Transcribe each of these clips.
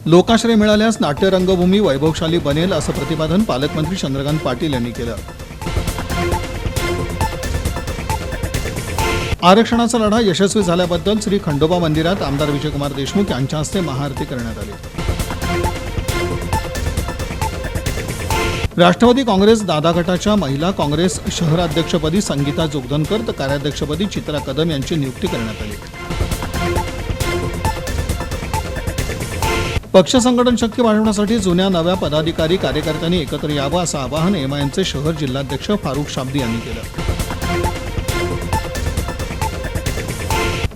लोकाश्रय मिळाल्यास नाट्य रंगभूमी वैभवशाली बनेल असं प्रतिपादन पालकमंत्री चंद्रकांत पाटील यांनी केलं. आरक्षणाचा लढा यशस्वी झाल्याबद्दल श्री खंडोबा मंदिरात आमदार विजयकुमार देशमुख यांच्या हस्ते महाआरती करण्यात आली. राष्ट्रवादी काँग्रेस दादा गटाच्या महिला काँग्रेस शहराध्यक्षपदी संगीता जोगदनकर तर कार्याध्यक्षपदी चित्रा कदम यांची नियुक्ती करण्यात आली. पक्ष संघटन शक्ती वाढवण्यासाठी जुन्या नव्या पदाधिकारी कार्यकर्त्यांनी एकत्र यावं असं आवाहन एमआयएमचे शहर जिल्हाध्यक्ष फारुख शाब्दी यांनी केलं.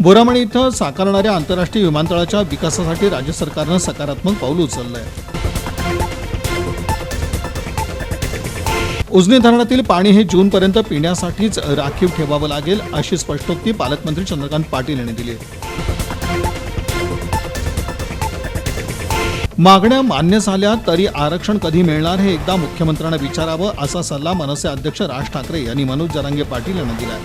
बोरामणी इथं साकारणाऱ्या आंतरराष्ट्रीय विमानतळाच्या विकासासाठी राज्य सरकारनं सकारात्मक पाऊल उचललं आहे. उजनी धरणातील पाणी हे जूनपर्यंत पिण्यासाठीच राखीव ठेवावं लागेल अशी स्पष्टोक्ती पालकमंत्री चंद्रकांत पाटील यांनी दिली. मागण्या मान्य झाल्या तरी आरक्षण कधी मिळणार हे एकदा मुख्यमंत्र्यांना विचारावं असा सल्ला मनसे अध्यक्ष राज ठाकरे यांनी मनोज जरांगे पाटील यांना दिला.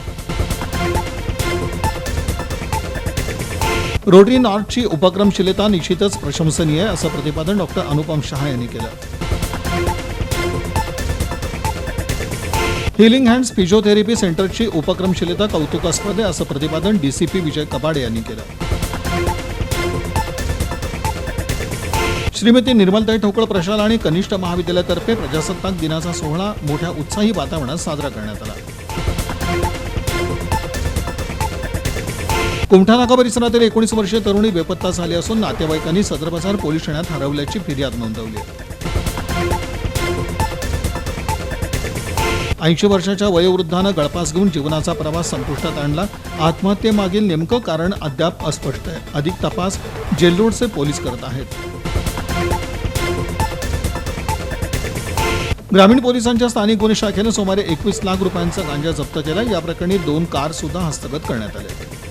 रोटरी नॉर्थची उपक्रमशीलता निश्चितच प्रशंसनीय आहे असं प्रतिपादन डॉक्टर अनुपम शहा यांनी केलं. हिलिंग हँड्स फिजिओथेरपी सेंटरची उपक्रमशीलता कौतुकास्पद आहे असं प्रतिपादन डीसीपी विजय कबाडे यांनी केलं. श्रीमती निर्मलताई ठोकळ प्रशाला आणि कनिष्ठ महाविद्यालयातर्फे प्रजासत्ताक दिनाचा सोहळा मोठ्या उत्साही वातावरणात साजरा करण्यात आला. कुमठा नाका परिसरातील 19 वर्षीय तरुणी बेपत्ता झाली असून नातेवाईकांनी सदर बाजार पोलीस ठाण्यात हरवल्याची फिर्याद नोंदवली. 80 वर्षाच्या वयोवृद्धानं गळफास घेऊन जीवनाचा प्रवास संपुष्टात आणला. आत्महत्येमागील नेमकं कारण अद्याप अस्पष्ट आहे. अधिक तपास जेलरोडचे पोलीस करत आहेत. ग्रामीण पोलिसांच्या स्थानिक गुन्हे शाखेनं सुमारे 21 लाख रुपयांचा गांजा जप्त केला. या प्रकरणी 2 कार सुद्धा हस्तगत करण्यात आल्या.